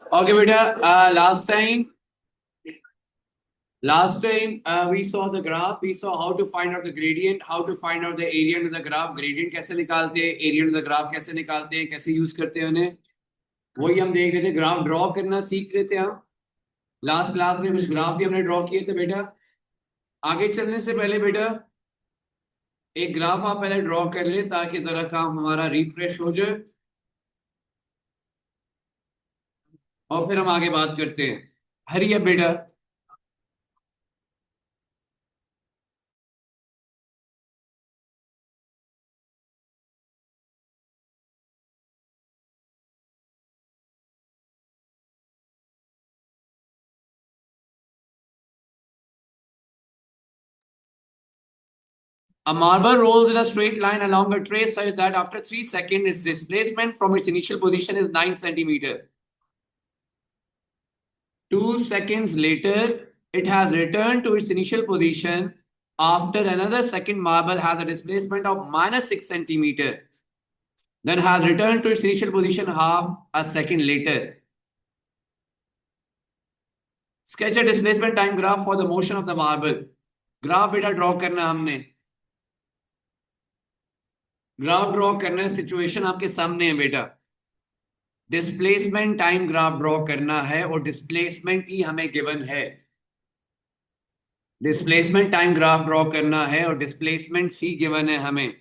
Okay, beta. Last time we saw the graph. We saw how to find out the gradient, how to find out the area under the graph. Gradient कैसे निकालते हैं, area under the graph कैसे निकालते हैं, कैसे use करते हैं उन्हें. वही हम देख रहे थे. ग्राफ ड्रॉ करना सीख रहे थे हम. लास्ट क्लास में कुछ ग्राफ भी हमने ड्रॉ किए थे बेटा. आगे चलने से पहले बेटा एक ग्राफ आप पहले ड्रॉ कर ले ताकि जरा काम हमारा रिफ्रेश हो जाए और फिर हम आगे बात करते हैं. हरी अप बेटा. A marble rolls in a straight line along a trace such that after 3 seconds, its displacement from its initial position is 9 centimeter. 2 seconds later, it has returned to its initial position. After another second, marble has a displacement of minus 6 centimeter. Then has returned to its initial position half a second later. Sketch a displacement time graph for the motion of the marble. Graph बेटा draw करना हमने. Graph draw करना है. Situation आपके सामने है बेटा. Displacement time graph draw करना है और डिस्प्लेसमेंट ही हमें गिवन है. डिस्प्लेसमेंट टाइम ग्राफ ड्रॉ करना है और डिस्प्लेसमेंट सी गिवन है हमें.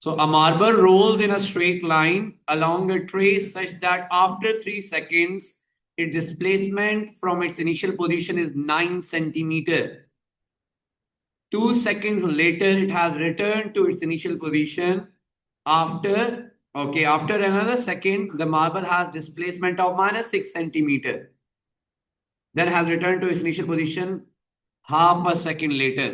So a marble rolls in a straight line along a trace such that after 3 seconds, its displacement from its initial position is 9 centimeter. 2 seconds later, it has returned to its initial position. After another second, the marble has displacement of minus 6 centimeter. Then has returned to its initial position half a second later.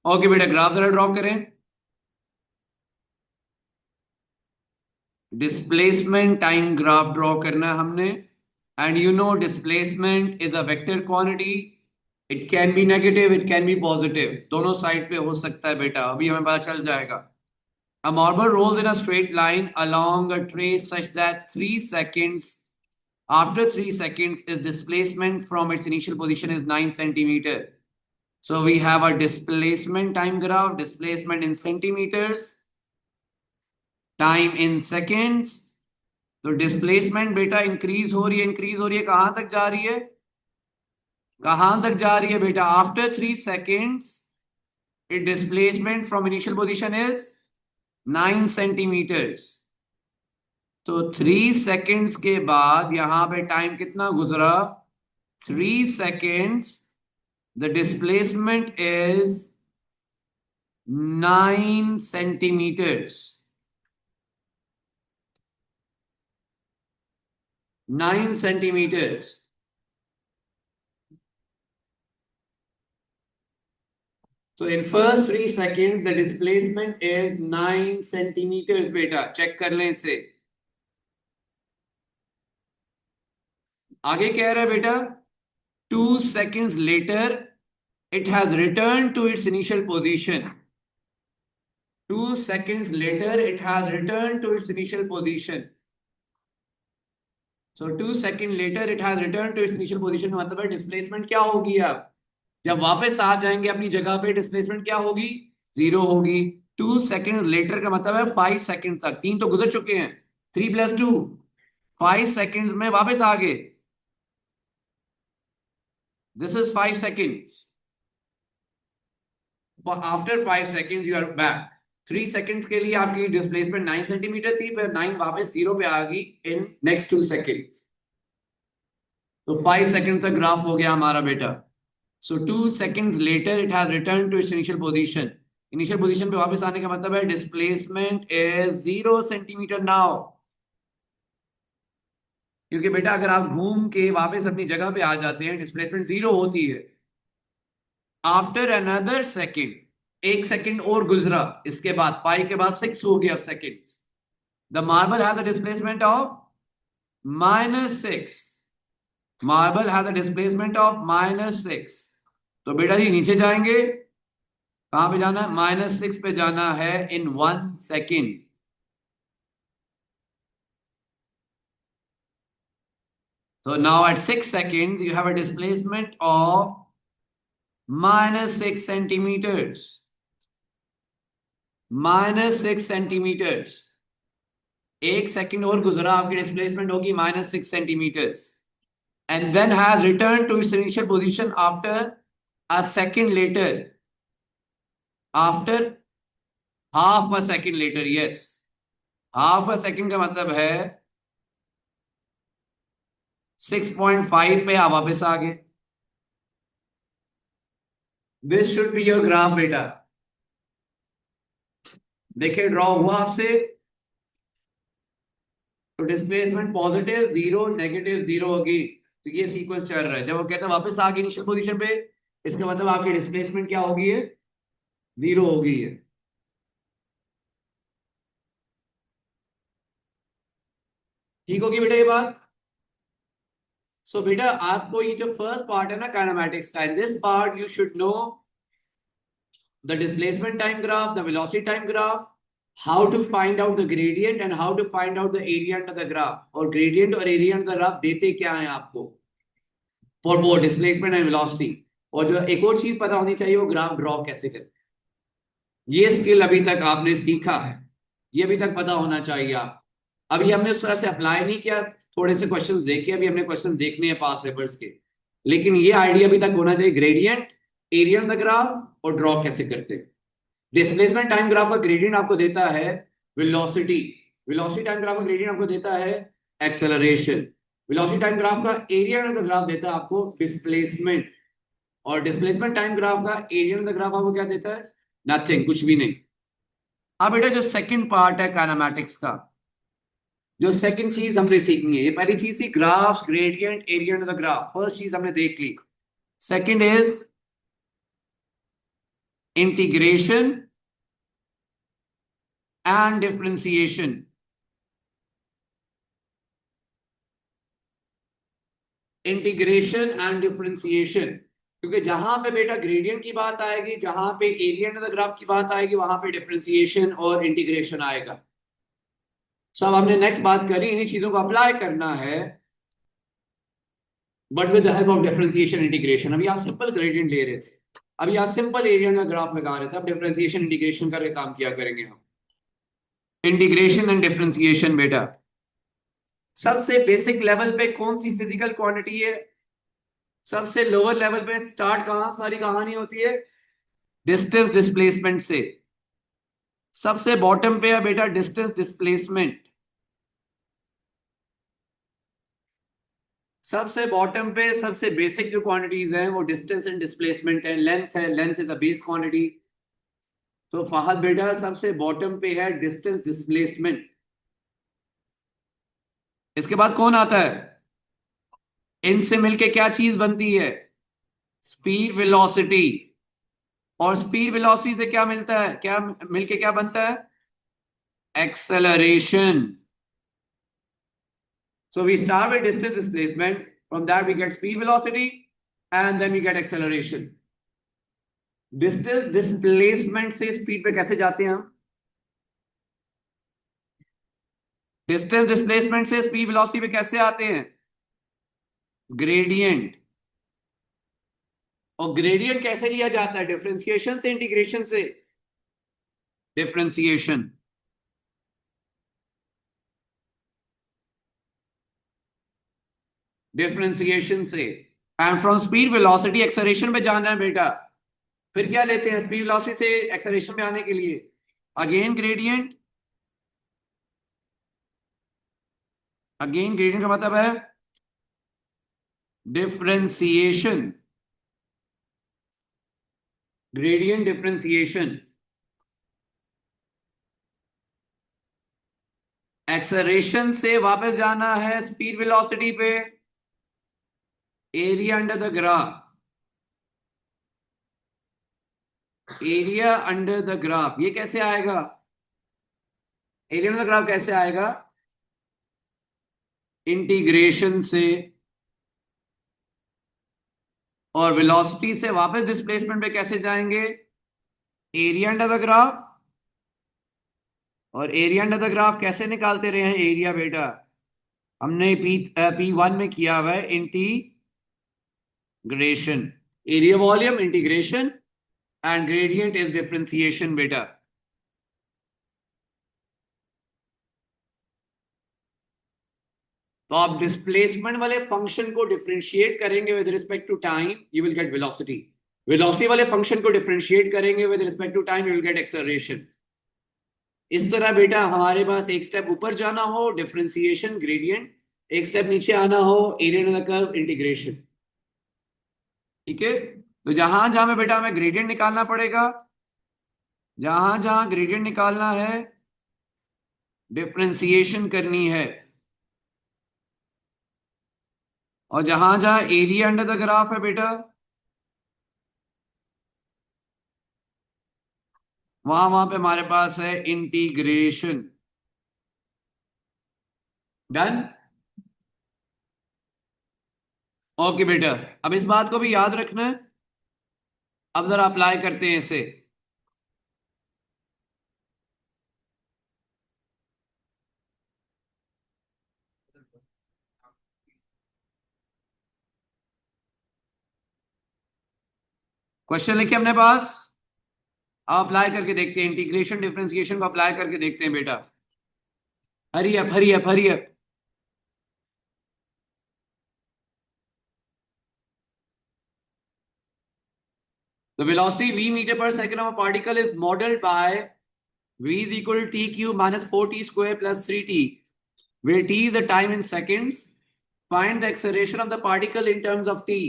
Okay बेटा graph जरा draw करें. Displacement time graph draw करना है हमने. And you know displacement is a vector quantity. It can be negative, it can be positive, दोनों side पे हो सकता है बेटा. अभी हमें पता चल जाएगा. A marble rolls in a straight line along a trace such that 3 seconds. After 3 seconds, its displacement from its initial position is 9 centimeter. So we have a displacement time graph, displacement in centimeters, time in seconds. तो displacement बेटा increase हो रही है. कहां तक जा रही है? बेटा? After 3 seconds, it displacement from initial position is 9 centimetres. तो 3 seconds के बाद यहां पे टाइम कितना गुजरा? 3 seconds. The displacement is 9 centimeters. 9 centimeters. So in first 3 seconds, the displacement is 9 centimeters बेटा. चेक कर लें इसे. आगे कह रहा है बेटा 2 seconds later, it has returned to its initial position. 2 seconds later, it has returned to its initial position. So 2 seconds later, it has returned to its initial position. मतलब है डिस्प्लेसमेंट क्या होगी? अब जब वापस आ जाएंगे अपनी जगह पे, डिस्प्लेसमेंट क्या होगी? 0 होगी. 2 seconds later का मतलब है 5 seconds तक. 3 तो गुजर चुके हैं. 3 + 2 5 seconds में वापस आ गए. This is 5 seconds. After 5 seconds, you are back. 3 seconds के लिए आपकी डिस्प्लेसमेंट 9 सेंटीमीटर थी, फिर 9 वापस 0 पे आ गई in next 2 seconds. तो 5 सेकेंड का ग्राफ हो गया हमारा बेटा. So 2 seconds later it has return to its initial position. Initial position पे वापस आने का मतलब है डिस्प्लेसमेंट इज 0 सेंटीमीटर नाउ. क्योंकि बेटा अगर आप घूम के वापस अपनी जगह पे आ जाते हैं डिस्प्लेसमेंट 0 होती है. आफ्टर अनदर सेकेंड, 1 सेकेंड और गुजरा, इसके बाद 5 के बाद 6 हो गया second. The marble has a displacement of -6. Marble has a displacement of -6. तो बेटा जी नीचे जाएंगे, कहां पे जाना है? -6 पे जाना है इन 1 second. So now at 6 seconds, you have a displacement of -6 centimeters. -6 centimeters. 1 second और गुजरा, आपकी डिस्प्लेसमेंट होगी -6 centimeters. And then has returned to its initial position after a second later. After half a second later, yes. Half a second का मतलब है 6.5 पे आप वापस आ गए. This should be your graph बेटा. देखिए ड्रॉ हुआ आपसे. तो डिस्प्लेसमेंट पॉजिटिव 0 नेगेटिव 0 होगी. तो ये सीक्वेंस चल रहा है. जब वो कहता है वापस आ गई इनिशियल पोजीशन पे, इसका मतलब आपकी डिस्प्लेसमेंट क्या होगी है? 0 होगी है. ठीक होगी बेटा ये बात. सो बेटा आपको ये जो फर्स्ट पार्ट है ना काइनेमैटिक्स का, in this part you should know the displacement time graph, the velocity time graph, how to find out the gradient and how to find out the area under the graph. और gradient और area under the graph देते क्या है आपको for both displacement and velocity. और जो एक और चीज पता होनी चाहिए, वो ग्राफ ड्रॉ कैसे करें. ये स्किल अभी तक आपने सीखा है, ये अभी तक पता होना चाहिए आप. अभी हमने उस तरह से अप्लाई नहीं किया, थोड़े से क्वेश्चंस देखे, अभी हमने क्वेश्चन देखने हैं पास पेपर्स के. लेकिन ये आइडिया अभी तक होना चाहिए gradient, area on the graph और ड्रॉ कैसे करते हैं. डिस्प्लेसमेंट टाइम ग्राफ का ग्रेडियंट आपको देता है वेलोसिटी. वेलोसिटी टाइम ग्राफ का ग्रेडियंट आपको देता है एक्सेलरेशन. वेलोसिटी टाइम ग्राफ का एरिया ऑन द ग्राफ देता है आपको डिस्प्लेसमेंट. और डिस्प्लेसमेंट टाइम ग्राफ का एरिया ऑन द ग्राफ आपको क्या देता है? नथिंग, कुछ भी नहीं. अब बेटा जो सेकंड पार्ट है काइनेमैटिक्स का, जो सेकंड चीज हमने सीखनी है, ये पहली चीज थी graphs, gradient, area on the graph, first चीज हमने देख ली. Second is integration and differentiation. Integration and differentiation. क्योंकि जहां पे बेटा ग्रेडियंट की बात आएगी, जहां पे एरिया ऑफ द ग्राफ की बात आएगी, वहां पे डिफरेंशिएशन और इंटीग्रेशन आएगा. सो अब हमने नेक्स्ट बात करी, इन्हीं चीजों को अप्लाई करना है but with the help of differentiation integration. अभी आप सिंपल ग्रेडियंट ले रहे थे, अभी आप सिंपल एरिया का ग्राफ लगा रहे थे, अब डिफरेंशिएशन इंटीग्रेशन करके काम किया करेंगे हम. इंटीग्रेशन एंड डिफरेंशिएशन बेटा सबसे बेसिक लेवल पे कौन सी फिजिकल क्वांटिटी है? सबसे लोअर लेवल पे स्टार्ट कहां सारी कहानी होती है? डिस्टेंस डिस्प्लेसमेंट से. सबसे बॉटम पे है बेटा डिस्टेंस डिस्प्लेसमेंट. सबसे बॉटम पे सबसे बेसिक जो क्वांटिटीज हैं वो डिस्टेंस एंड डिस्प्लेसमेंट है. लेंथ है, length is a base quantity. तो फहद बेटा सबसे बॉटम पे है डिस्टेंस डिस्प्लेसमेंट. इसके बाद कौन आता है? इनसे मिलके क्या चीज बनती है? Speed velocity. और स्पीड वेलोसिटी से क्या मिलता है, क्या मिलके क्या बनता है? Acceleration. So we start with distance displacement. From that we get speed velocity and then we get acceleration. Distance displacement से speed पे कैसे जाते हैं हम? Distance displacement से speed velocity पे कैसे आते हैं? Gradient. और gradient कैसे लिया जाता है? डिफरेंशिएशन से, इंटीग्रेशन से? डिफरेंशिएशन. डिफरेंशिएशन से. And from speed velocity acceleration पे जाना है बेटा. फिर क्या लेते हैं स्पीड वेलोसिटी से एक्सेलरेशन पे आने के लिए? Again gradient. अगेन ग्रेडियंट का मतलब है डिफरेंशिएशन, ग्रेडियंट डिफरेंशिएशन। एक्सेलरेशन से वापस जाना है स्पीड वेलोसिटी पे, area under the graph, area under the graph ये कैसे आएगा? एरिया अंडर द ग्राफ कैसे आएगा? इंटीग्रेशन से, और वेलोसिटी से वापस डिस्प्लेसमेंट पे कैसे जाएंगे? Area under the graph. और एरिया अंडर द ग्राफ कैसे निकालते रहे हैं एरिया बेटा? हमने P1 में किया हुआ है integration, area volume integration and gradient is differentiation बेटा। तो आप डिस्प्लेसमेंट वाले फंक्शन को डिफरेंशिएट करेंगे with respect to time, you will get velocity. Velocity वाले फंक्शन को डिफरेंशिएट करेंगे with respect to time, you will get acceleration. इस तरह बेटा हमारे पास एक स्टेप ऊपर जाना हो डिफरेंशिएशन ग्रेडियंट, एक स्टेप नीचे आना हो area under the curve integration. ठीक है, तो जहां जहां में बेटा हमें ग्रेडियंट निकालना पड़ेगा, जहां जहां ग्रेडियंट निकालना है डिफरेंशिएशन करनी है, और जहां जहां एरिया अंडर द ग्राफ है बेटा वहां वहां पे हमारे पास है इंटीग्रेशन। डन। ओके बेटा, अब इस बात को भी याद रखना है। अब जरा अप्लाई करते हैं इसे। क्वेश्चन लिखे अपने पास, अब अप्लाई करके देखते हैं, इंटीग्रेशन डिफरेंशिएशन को अप्लाई करके देखते हैं बेटा। Hurry up hurry up hurry up. The velocity v meter per second of a particle is modeled by v is equal to t cube minus 4t square plus 3t, where t is the time in seconds. Find the acceleration of the particle in terms of t.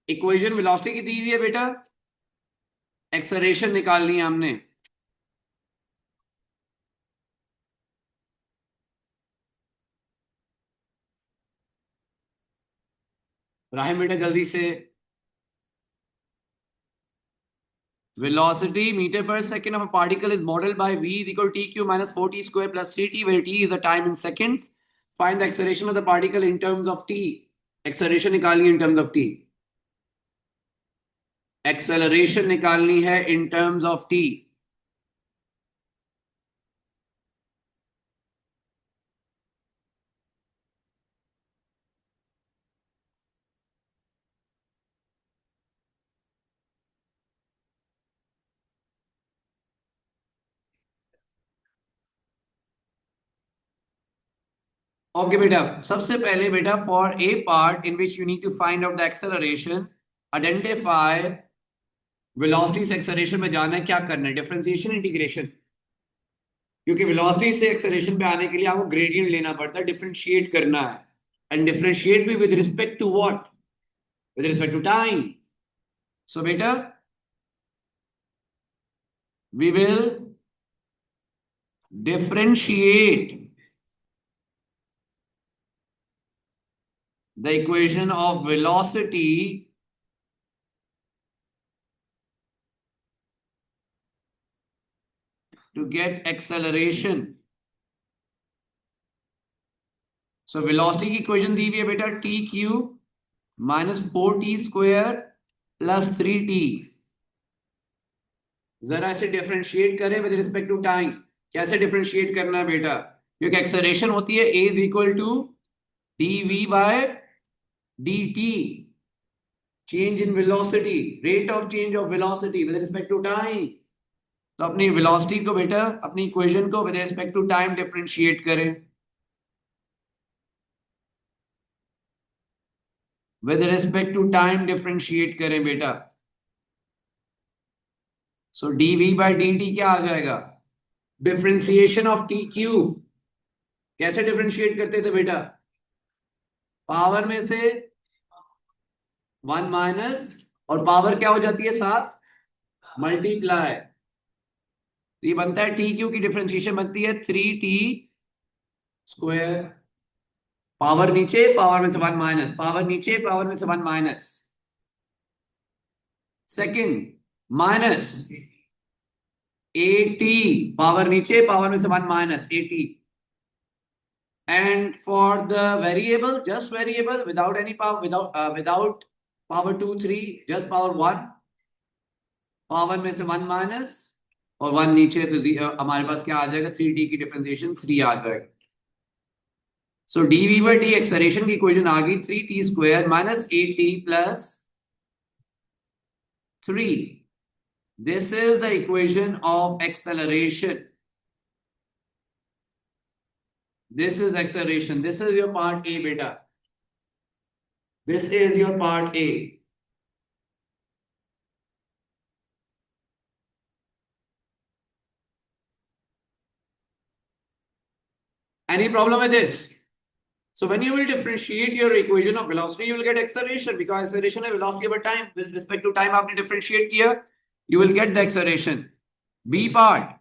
Equation velocity की दी हुई है बेटा, acceleration निकालनी है हमने। राहिम बेटा जल्दी से। Velocity meter per second of a particle is modeled by v is equal to t cube minus 4t square plus 3t, where t is the time in seconds. Find the acceleration of the particle in terms of t. Acceleration निकालनी है in terms of t. Acceleration निकालनी है in terms of t. Okay बेटा, सबसे पहले बेटा for a part in which you need to find out the acceleration, identify velocity से acceleration में जाना है, क्या करना है? Differentiation integration. क्योंकि वेलोसिटी से एक्सेलरेशन पे आने के लिए आपको ग्रेडियंट लेना पड़ता है, डिफरेंशिएट करना है। एंड डिफरेंशिएट भी with respect to what? With respect to time. So बेटा we will differentiate the equation of velocity to get acceleration. So velocity की इक्वेशन दी हुई है बेटा t cube minus 4t square plus 3t। जरा इसे differentiate करें विद रिस्पेक्ट टू टाइम। कैसे डिफरेंशिएट करना है बेटा? क्योंकि एक्सेलरेशन होती है a is equal to dv by dt, change in velocity, rate of change of velocity with respect to time. तो अपनी वेलोसिटी को बेटा, अपनी इक्वेशन को with respect to time differentiate करें। With respect to time differentiate करें बेटा। सो dv by dt क्या आ जाएगा? Differentiation of t cube. कैसे डिफरेंशिएट करते थे बेटा? पावर में से 1 माइनस, और पावर क्या हो जाती है 7, मल्टीप्लाई, तो ये बनता है टी क्यू की डिफरेंशिएशन बनती है 3t²। पावर नीचे, पावर में से 1 माइनस, पावर नीचे, पावर में से 1 माइनस। सेकंड, माइनस 80, पावर नीचे, पावर में से 1 minus 80। And for the variable, just variable, without any power, without power 2, 3, just power 1, power में से 1 माइनस और 1 नीचे, तो हमारे पास क्या आ जाएगा, 3t की डिफरेंशिएशन 3 आ जाएगा। सो dv/d एक्सेलरेशन की इक्वेशन आ गई 3t² minus 8t plus 3। This is the equation of acceleration. This is acceleration. This is your part A, beta. This is your part A. Any problem with this? So when you will differentiate your equation of velocity, you will get acceleration, because acceleration is velocity over time. With respect to time, आपने differentiate किया, you will get the acceleration. B part.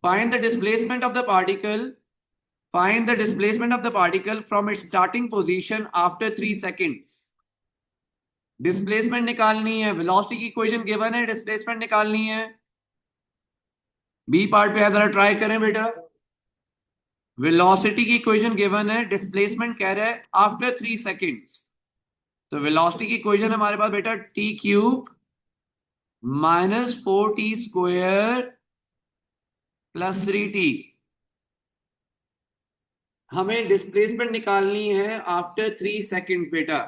Find the displacement of the particle. Find the displacement of the particle from its starting position after 3 seconds. Displacement निकालनी है, velocity की equation given है, displacement निकालनी है। B part पे जरा try करें बेटा। वेलोसिटी की इक्वेशन गिवन है, डिस्प्लेसमेंट कह रहा है आफ्टर 3 सेकेंड्स। तो वेलोसिटी की इक्वेशन हमारे पास बेटा t³ minus 4t² plus 3t। हमें डिस्प्लेसमेंट निकालनी है आफ्टर 3 सेकेंड बेटा।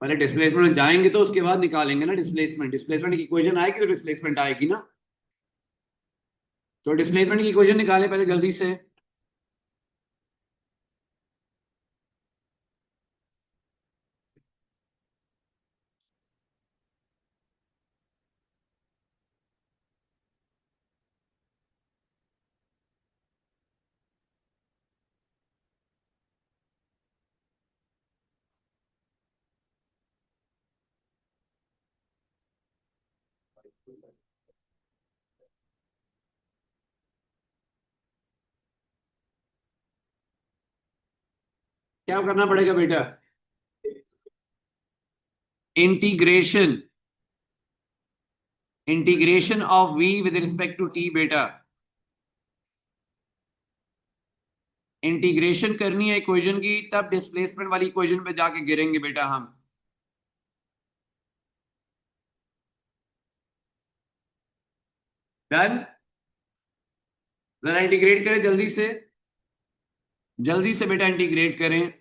पहले डिस्प्लेसमेंट में जाएंगे तो उसके बाद निकालेंगे ना डिस्प्लेसमेंट। डिस्प्लेसमेंट की इक्वेशन आएगी तो डिस्प्लेसमेंट आएगी ना। तो डिस्प्लेसमेंट की इक्वेशन निकालें पहले जल्दी से। क्या करना पड़ेगा बेटा, integration, integration of v with respect to t बेटा। इंटीग्रेशन करनी है इक्वेशन की, तब डिस्प्लेसमेंट वाली इक्वेशन पे जाके गिरेंगे बेटा हम। डन। जरा इंटीग्रेट करें जल्दी से, जल्दी से बेटा इंटीग्रेट करें।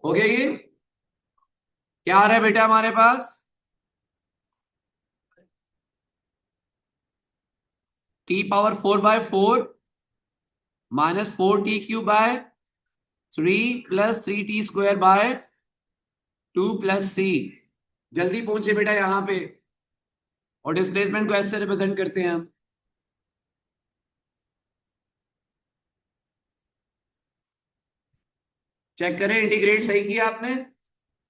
हो गया ये? क्या आ रहा है बेटा हमारे पास, t⁴/4 minus 4t³ / 3 plus 3t² / 2 plus c। जल्दी पहुंचे बेटा यहां पे, और डिस्प्लेसमेंट को ऐसे रिप्रेजेंट करते हैं हम। चेक करें इंटीग्रेट सही किया आपने,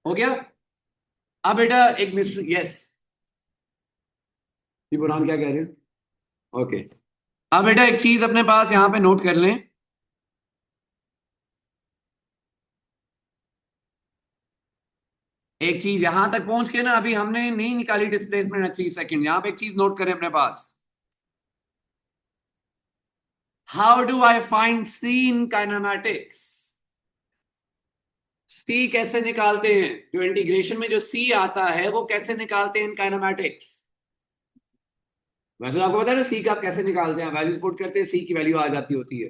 हो गया। अब बेटा एक मिस्ट्री, यस ये बुरहान क्या कह रहे हैं, ओके। अब बेटा एक चीज अपने पास यहां पे नोट कर लें। एक चीज यहां तक पहुंच के ना, अभी हमने नहीं निकाली डिस्प्लेसमेंट 3 सेकंड। यहां पे एक चीज नोट करें अपने पास, how do I find C in kinematics. C कैसे निकालते हैं, जो इंटीग्रेशन में जो सी आता है वो कैसे निकालते हैं इन काइनेमैटिक्स। वैसे आपको पता है ना सी का कैसे निकालते हैं, वैल्यूज पुट करते हैं, सी की वैल्यू आ जाती होती है।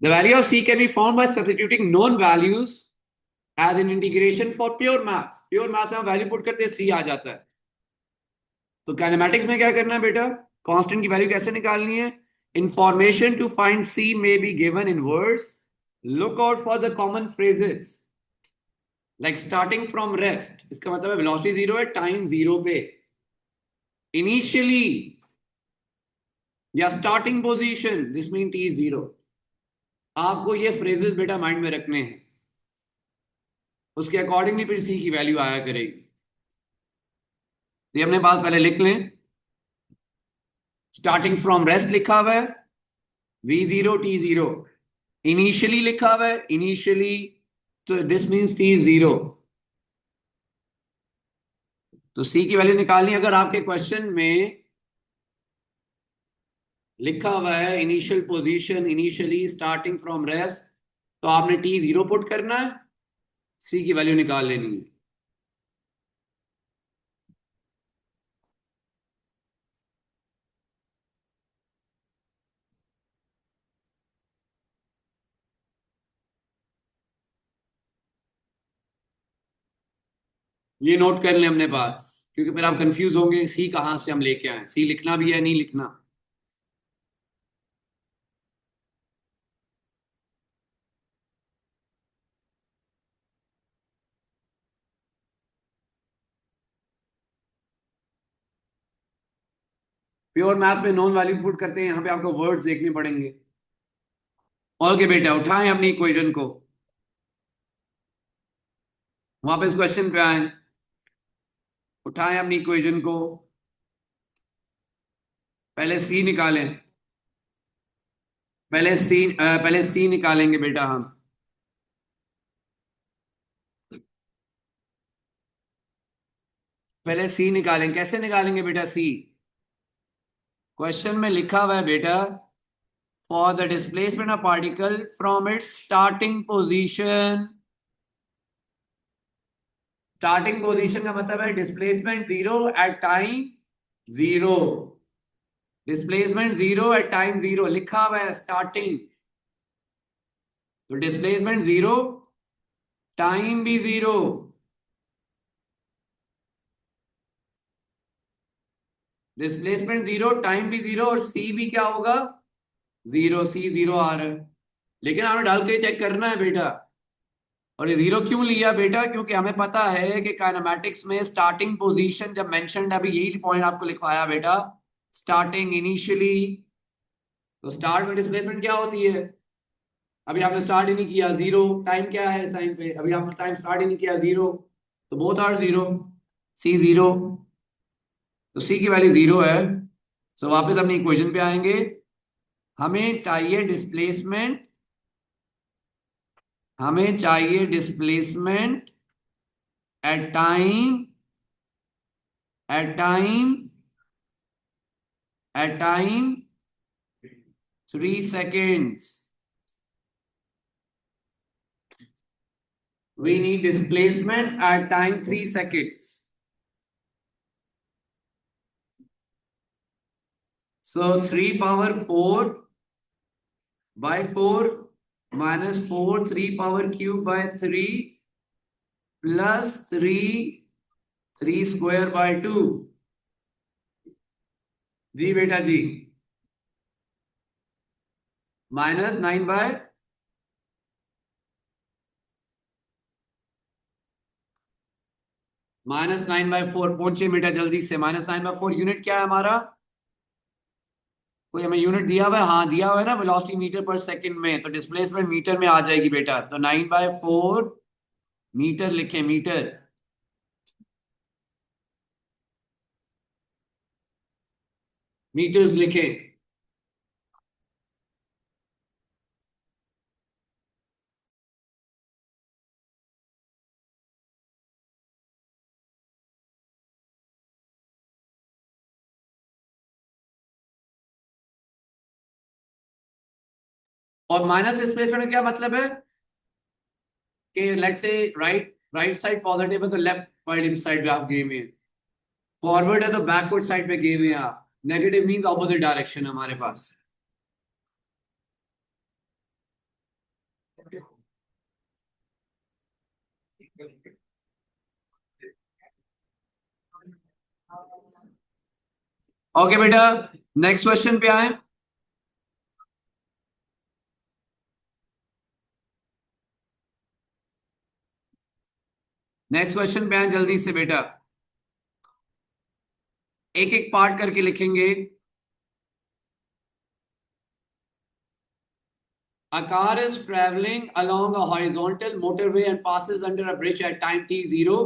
The value of c can be found by substituting known values as an integration for pure maths में वैल्यू पुट करते सी आ जाता है। तो काइनेमैटिक्स में क्या करना है बेटा, कांस्टेंट की वैल्यू कैसे निकालनी है। Information to find C may be given in words, look out for the common phrases like starting from rest, इसका मतलब है वेलोसिटी जीरो है, टाइम जीरो पे, इनिशियली या starting position this mean T zero. आपको ये फ्रेजेस बेटा mind में रखने हैं, उसके अकॉर्डिंगली फिर सी की वैल्यू आया करेगी। ये अपने पास पहले लिख लें, स्टार्टिंग फ्रॉम रेस्ट लिखा हुआ है, we zero T zero, initially लिखा हुआ है, इनिशियली तो दिस मींस टी जीरो। तो सी की वैल्यू निकालनी, अगर आपके क्वेश्चन में लिखा हुआ है initial position, initially starting from rest, तो आपने टी जीरो पुट करना है, सी की वैल्यू निकाल लेनी है। ये नोट कर लें अपने पास, क्योंकि फिर आप कंफ्यूज होंगे सी कहां से हम लेके आए, सी लिखना भी है नहीं लिखना। प्योर मैथ में नॉन वैल्यूज पुट करते हैं, यहाँ पे आपको वर्ड्स देखने पड़ेंगे। ओके बेटा, उठाएं अपनी इक्वेशन को, वापस क्वेश्चन पे आए, उठाएं अपनी इक्वेशन को, पहले सी निकालें, पहले सी निकालेंगे बेटा हम। पहले सी निकालेंगे, कैसे निकालेंगे बेटा सी। क्वेश्चन में लिखा हुआ है बेटा, for the displacement of particle from its starting position. Starting position का मतलब है displacement zero at time zero, displacement zero at time zero लिखा हुआ है स्टार्टिंग, तो डिस्प्लेसमेंट जीरो, टाइम भी जीरो। डिस्प्लेसमेंट जीरो, टाइम भी जीरो, और सी भी क्या होगा, जीरो, सी जीरो आ रहा है। लेकिन हमें डाल के चेक करना है बेटा। और ये जीरो क्यों लिया बेटा, क्योंकि हमें पता है कि काइनेमैटिक्स में स्टार्टिंग पोजीशन जब मेंशन्ड, अभी यही पॉइंट आपको लिखवाया बेटा, स्टार्टिंग, इनिशियली। तो स्टार्ट में डिस्प्लेसमेंट क्या होती है, अभी आपने स्टार्ट ही नहीं किया, जीरो, टाइम क्या है इस टाइम पे, अभी आपने टाइम स्टार्ट ही नहीं किया, जीरो, तो both are zero, C zero, तो सी की वैल्यू जीरो है। तो वापस अपनी इक्वेशन पे आएंगे, हमें चाहिए डिस्प्लेसमेंट, हमें चाहिए displacement at time, at time, at time 3 seconds. We need displacement at time 3 seconds. So 3 power 4 by 4 minus 4, 3 power cube by 3 plus 3, 3 square by 2. जी बेटा जी, माइनस 9 बाय, -9/4 पहुंचे बेटा जल्दी से। -9/4 यूनिट क्या है हमारा, कोई हमें यूनिट दिया हुआ है, हाँ दिया हुआ है ना, वेलोसिटी मीटर पर सेकंड में, तो डिस्प्लेसमेंट मीटर में आ जाएगी बेटा, तो 9/4 मीटर लिखे, मीटर, मीटर्स लिखे। और माइनस डिस्प्लेसमेंट का क्या मतलब है कि let's say right right side positive है तो लेफ्ट वाली साइड पे आप गए हुए हैं, फॉरवर्ड है तो बैकवर्ड साइड पे गए हुए हैं आप, नेगेटिव मींस ऑपोजिट डायरेक्शन हमारे पास। ओके बेटा, नेक्स्ट क्वेश्चन पे आए। नेक्स्ट क्वेश्चन पे आए जल्दी से बेटा, एक एक पार्ट करके लिखेंगे। A car is traveling along a horizontal motorway and passes under a bridge at time t0.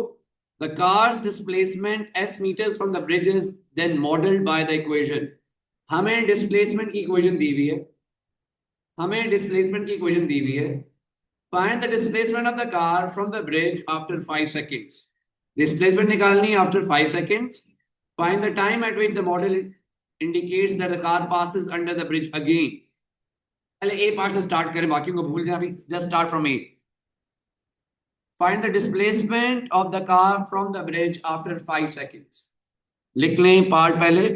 The car's displacement s meters from the bridge is then modeled by the equation. हमें displacement की equation दी हुई है, हमें displacement की equation दी हुई है। Find the displacement of the car from the bridge after 5 seconds. Displacement निकालनी है after 5 seconds. Find the time at which the model indicates that the car passes under the bridge again. पहले ए part से start करें, बाकी को भूल जाए। Just start from A. Find the displacement of the car from the bridge after 5 seconds. लिख लें part पहले।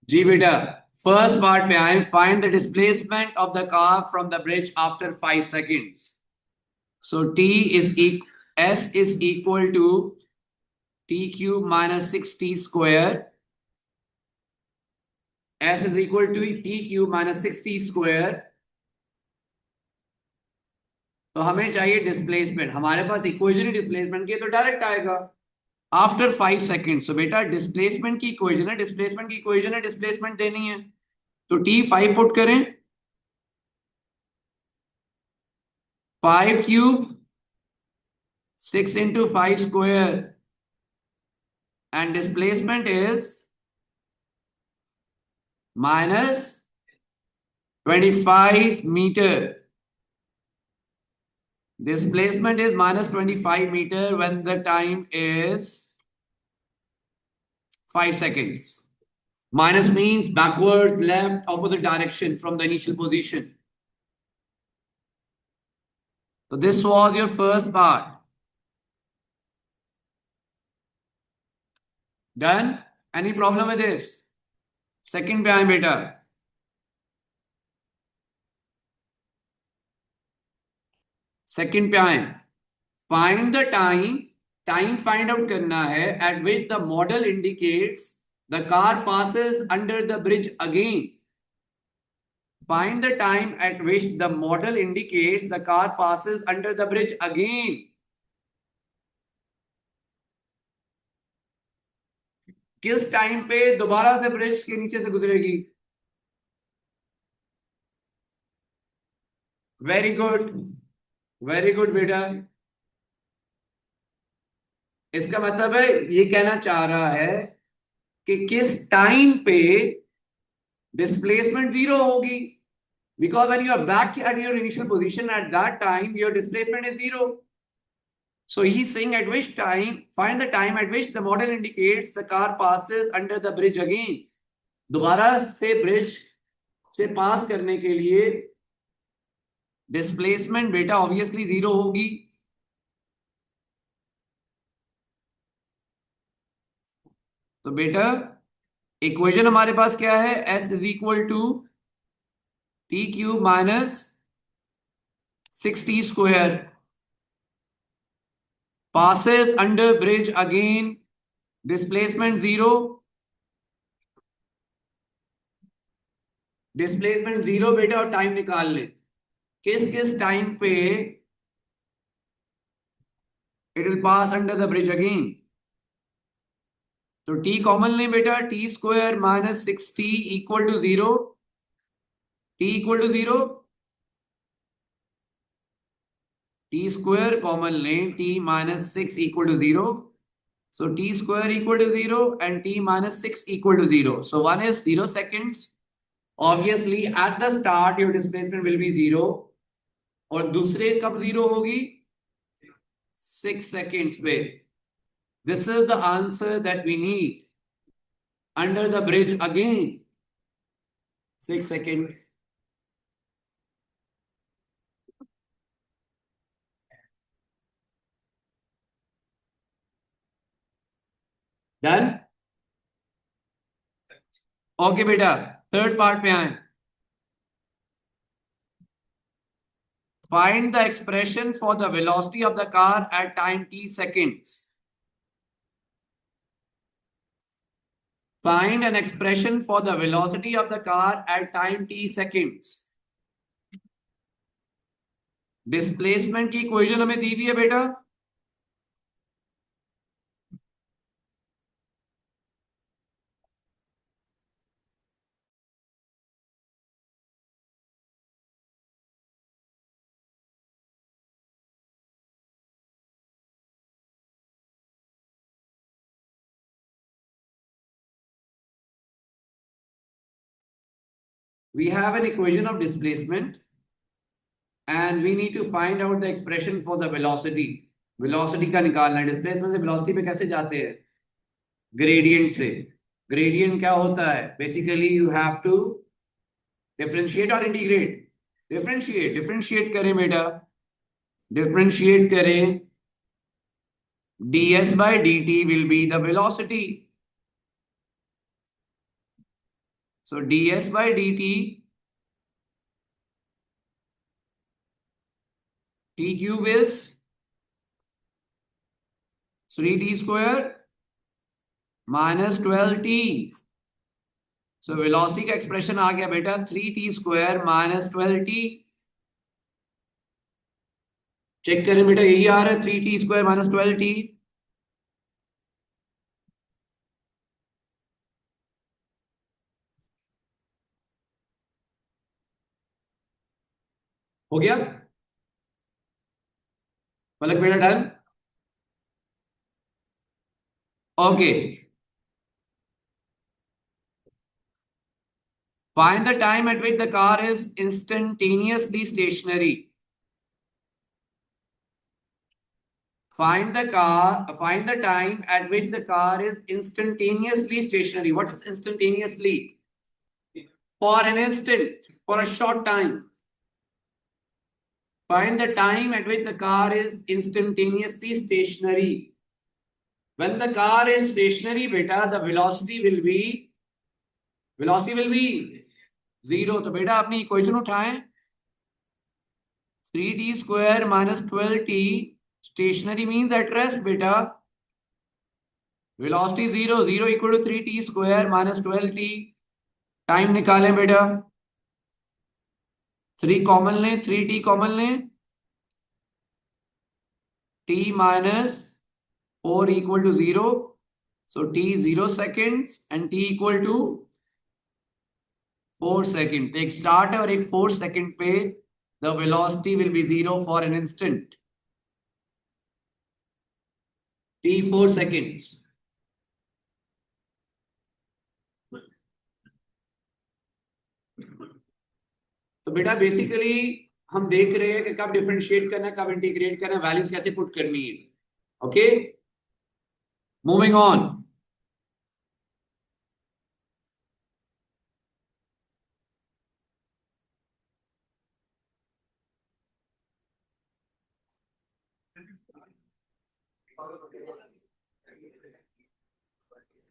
जी बेटा, फर्स्ट पार्ट में आए। Find the displacement of the car from the bridge after 5 seconds. So T is S is equal to T cube minus 6t square. S is equal to T cube minus 6t square. तो हमें चाहिए displacement, हमारे पास equation ही displacement की है, तो direct आएगा after 5 second. तो बेटा डिस्प्लेसमेंट की इक्वेशन है, डिस्प्लेसमेंट की इक्वेशन है, डिस्प्लेसमेंट देनी है, तो टी 5 पुट करें। 5 cube 6 into 5 square and displacement is minus 25 metre. Displacement is minus 25 meter when the time is 5 seconds. Minus means backwards, left, opposite direction from the initial position. So this was your first part. Done? Any problem with this? Second पे आए बेटा। Second पे आए। Find the time, time find out करना है eight which the model indicates the car passes under the bridge again. Find the time at which the model indicates the car passes under the bridge again. किस time पे दोबारा से bridge के नीचे से गुजरेगी? वेरी गुड, वेरी गुड बेटा। इसका मतलब है ये कहना चाह रहा है कि किस टाइम पे डिस्प्लेसमेंट जीरो होगी, because when you are back at your initial position at that time your displacement is zero. So he's saying at which time, find the time at which the model indicates the car passes under the bridge again. दोबारा से bridge से पास करने के लिए displacement बेटा obviously zero होगी। तो बेटा इक्वेशन हमारे पास क्या है, S is equal to T cube minus 6t square passes under bridge again, displacement zero, displacement zero बेटा, और टाइम निकाल ले किस किस टाइम पे it will pass under the bridge again. तो t कॉमन ले बेटा, T square minus 6t equal to zero, t equal to zero, T square common ले, t minus 6 equal to zero, so t square equal to 0 and t minus 6 equal to 0, so one is 0 seconds, obviously at the start your displacement will be 0, और दूसरे कब 0 होगी, 6 seconds पे। this is the answer that we need under the bridge again, 6 seconds। Done. Okay बेटा, third part पे आए। find the expression for the velocity of the car at time t seconds। find an expression for the velocity of the car at time t seconds। Displacement की equation हमें दी हुई है बेटा, we have an equation of displacement and we need to find out the expression for the velocity। velocity का निकालना है। Displacement से velocity पे कैसे जाते हैं, ग्रेडियंट से। ग्रेडियंट क्या होता है, basically you have to differentiate और इंटीग्रेट। डिफरेंशिएट, डिफरेंशिएट करें बेटा, डिफरेंशिएट करें, ds by dt will be the velocity, so ds by dt t cube is 3t square minus 12t, so velocity का expression आ गया बेटा 3t square minus 12t। Check करें बेटा, यही आ रहा है 3t square minus 12t। हो गया पलक बेटा, done. Okay, find the time at which the car is instantaneously stationary। find the time at which the car is instantaneously stationary। what is instantaneously? For an instant, for a short time। find the time at which the car is instantaneously stationary। when the car is stationary beta, the velocity will be zero। तो बेटा अपनी equation उठाएं, 3t square minus 12t, stationary means at rest beta, velocity 0, 0 equal to 3t square minus 12t। Time निकालें बेटा, 3 common लें, 3t common लें, t minus 4 equal to 0, so t 0 seconds and t equal to 4 seconds। तो एक start है और एक 4 second पे the velocity will be 0 for an instant, t 4 seconds। तो बेटा बेसिकली हम देख रहे हैं कि कब डिफरेंशिएट करना है, कब इंटीग्रेट करना है, वैल्यूज कैसे पुट करनी है। Okay, moving on.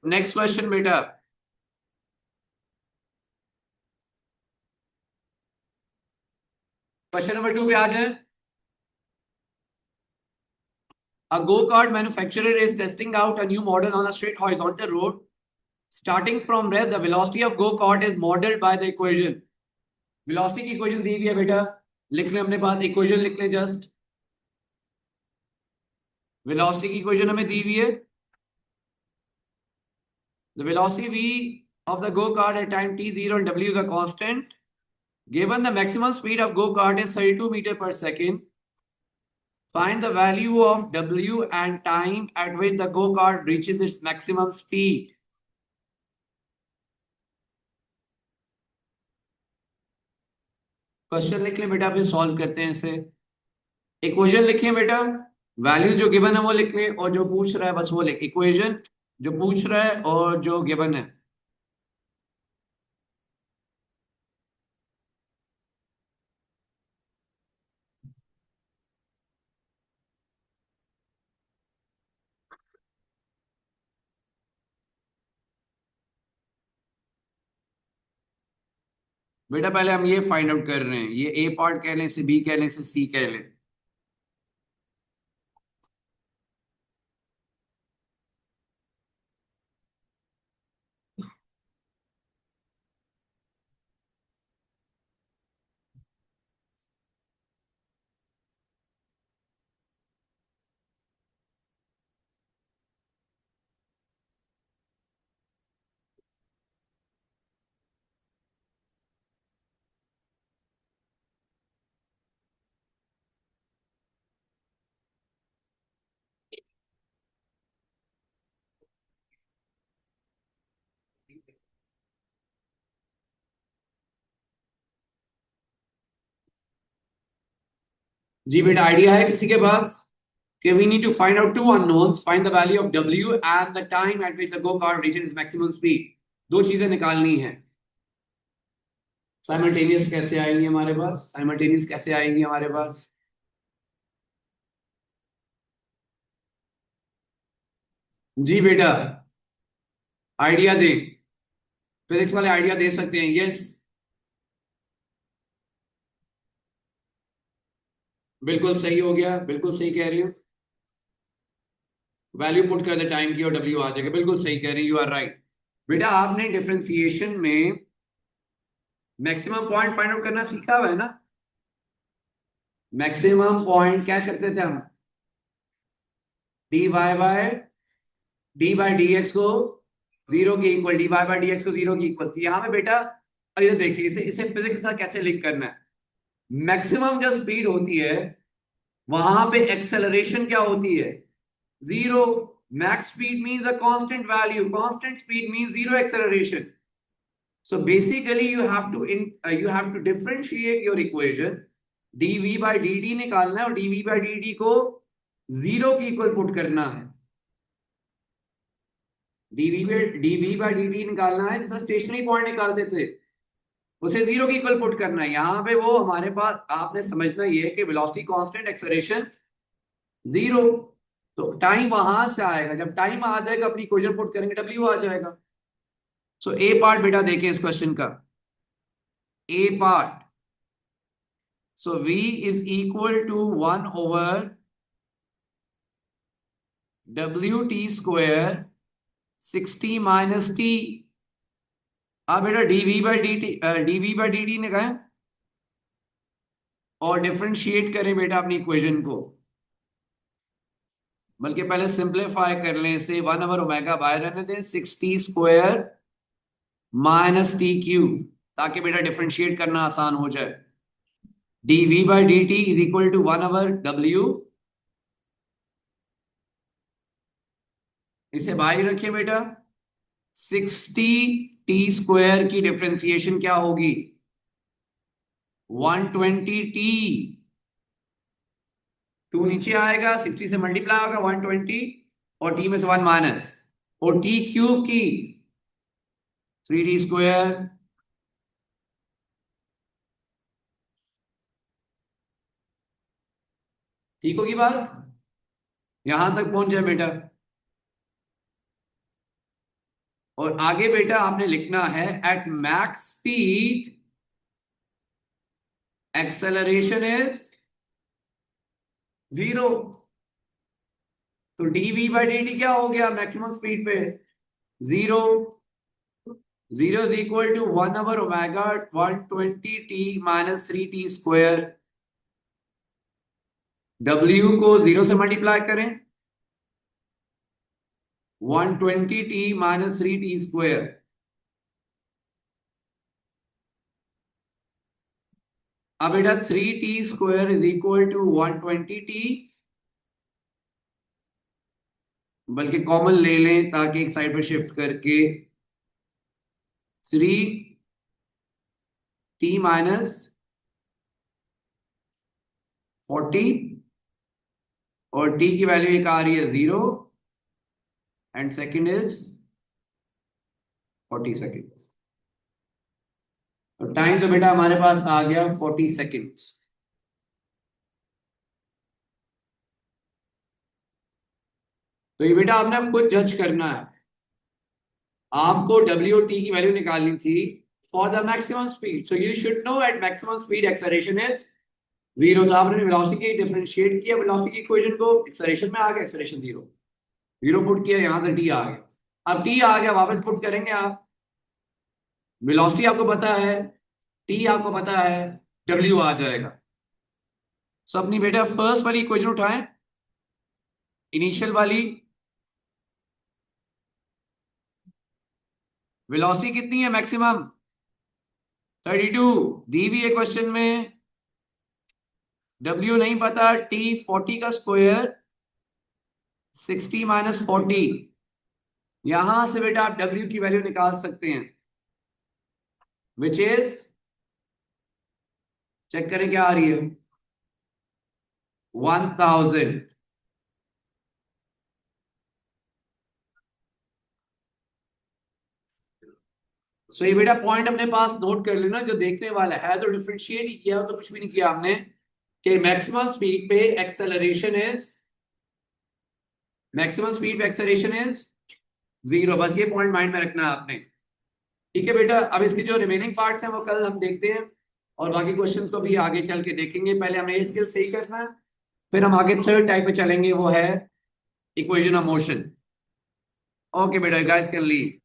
Next question बेटा, क्वेश्चन नंबर 2 पे आ जाए। A go-kart manufacturer is testing out a new model on a straight horizontal road. Starting from where the velocity of go-kart is modeled by the equation. Velocity की equation दी हुई है बेटा, लिख लें अपने पास, equation लिख लें जस्ट। Velocity की equation हमें दी हुई है। The velocity v of the go-kart at time t0 and w is a constant. Given the maximum speed of go-kart is 32 meter per second, find the value of w and time at which the go-kart reaches its maximum speed. Question लिख लें बेटा, फिर solve करते हैं इसे। Equation लिखें बेटा, value जो गिवन है वो लिख लें, और जो पूछ रहा है बस वो लिख। इक्वेशन जो पूछ रहा है और जो गिवन है। बेटा पहले हम ये फाइंड आउट कर रहे हैं, ये ए पार्ट कह लें, इसे बी कह लें, इसे सी कह लें। जी बेटा, आइडिया है किसी के पास कि we need to find out two unknowns, find the value of w and the time at which the go kart reaches its maximum speed। दो चीजें निकालनी है। साइमल्टेनियस कैसे आएंगी हमारे पास, साइमल्टेनियस कैसे आएंगी हमारे पास? जी बेटा, आइडिया दे, फिजिक्स वाले आइडिया दे सकते हैं। यस, बिल्कुल सही हो गया, बिल्कुल सही कह रही हो। वैल्यू पुट कर दे टाइम की और डब्ल्यू आ जाएगा, बिल्कुल सही कह रही, यू आर राइट। बेटा आपने डिफरेंशिएशन में मैक्सिमम पॉइंट फाइंड आउट करना सीखा हुआ है ना। मैक्सिमम पॉइंट क्या करते थे हम, D Y by D by D X को जीरो के equal, D Y by D X को जीरो की इक्वल। यहाँ पे बेटा अब ये देखिए, इसे इसे फिजिक्स के साथ कैसे लिंक करना है। मैक्सिमम जब स्पीड होती है वहां पे एक्सेलरेशन क्या होती है, zero. Max speed means a constant value, constant speed means zero acceleration. So basically you have to differentiate your equation, dv by dt निकालना है और dv by dt को जीरो की इक्वल पुट करना है। dv by dt निकालना है, जैसा स्टेशनरी पॉइंट निकालते थे उसे जीरो की इक्वल पुट करना है। यहाँ पे वो हमारे पास आपने समझना ये है कि वेलोसिटी कांस्टेंट, एक्सेलरेशन जीरो। तो टाइम वहां से आएगा, जब टाइम आ जाएगा अपनी इक्वेशन पुट करेंगे w आ जाएगा। सो ए पार्ट बेटा देखें इस क्वेश्चन का, ए part. So V is equal to 1 over WT square 60 minus T। अब बेटा dV by dt निकालें और डिफरेंशिएट करें बेटा अपनी इक्वेशन को, बल्कि पहले सिंप्लीफाई कर लें इसे, 1 ओवर ओमेगा बाहर रहने दें, 60 स्क्वायर माइनस टी क्यूब, ताकि बेटा डिफरेंशिएट करना आसान हो जाए। dV by dt is equal to 1 over W, इसे बाहर ही रखिए बेटा। 60 टी स्क्वायर की डिफरेंशिएशन क्या होगी, 120 टी। 2 नीचे आएगा, 60 से मल्टीप्लाई होगा 120 और टी में से 1 माइनस, और टी क्यूब की 3 टी स्क्वायर। ठीक होगी बात? यहां तक पहुंचे बेटा। और आगे बेटा आपने लिखना है at max speed acceleration is 0। तो dv बाई dt क्या हो गया मैक्सिमम स्पीड पे? 0। 0 इज इक्वल टू 1/ओमेगा 120t माइनस 3t²। w को 0 से मल्टीप्लाई करें, 120t माइनस 3t²। अब बेटा 3t² is equal to 120t, बल्कि कॉमन ले लें ताकि एक साइड पर शिफ्ट करके 3t माइनस 40, और t की वैल्यू एक आ रही है 0 एंड सेकंड इज 40 सेकेंड्स। तो टाइम तो बेटा हमारे पास आ गया 40 सेकेंड्स। तो ये बेटा आपने खुद जज करना है। आपको डब्ल्यू टी की वैल्यू निकालनी थी for the maximum speed, so you should know at maximum speed acceleration is 0। तो आपने वेलोसिटी की डिफरेंशिएट किया, वेलोसिटी की इक्वेशन को एक्सेलरेशन में आ गया, एक्सेलरेशन 0, 0 पुट किया, यहां से टी आ गया। अब टी आ गया, वापस पुट करेंगे आप। वेलोसिटी आपको पता है, टी आपको पता है, डब्ल्यू आ जाएगा। सो अपनी बेटा फर्स्ट वाली इक्वेशन उठाएं, इनिशियल वाली। वेलोसिटी कितनी है मैक्सिमम? 32 दी हुई है क्वेश्चन में। W नहीं पता, T 40 का स्क्वायर 60 माइनस 40। यहां से बेटा आप W की वैल्यू निकाल सकते हैं, विच इज, चेक करें क्या आ रही है, 1000। सो ये बेटा पॉइंट अपने पास नोट कर लेना, जो देखने वाला है तो डिफरेंशिएट ही किया, तो कुछ भी नहीं किया हमने, कि मैक्सिमम स्पीड पे एक्सेलरेशन इज, मैक्सिमम स्पीड पे एक्सेलरेशन इज 0। बस ये पॉइंट माइंड में रखना है आपने। ठीक है बेटा, अब इसके जो रिमेनिंग पार्ट्स हैं वो कल हम देखते हैं, और बाकी क्वेश्चन को भी आगे चल के देखेंगे। पहले हमें ये स्किल सही करना है, फिर हम आगे थर्ड टाइप पे चलेंगे, वो है इक्वेशन ऑफ मोशन। ओके बेटा, गाइस कैन लीव।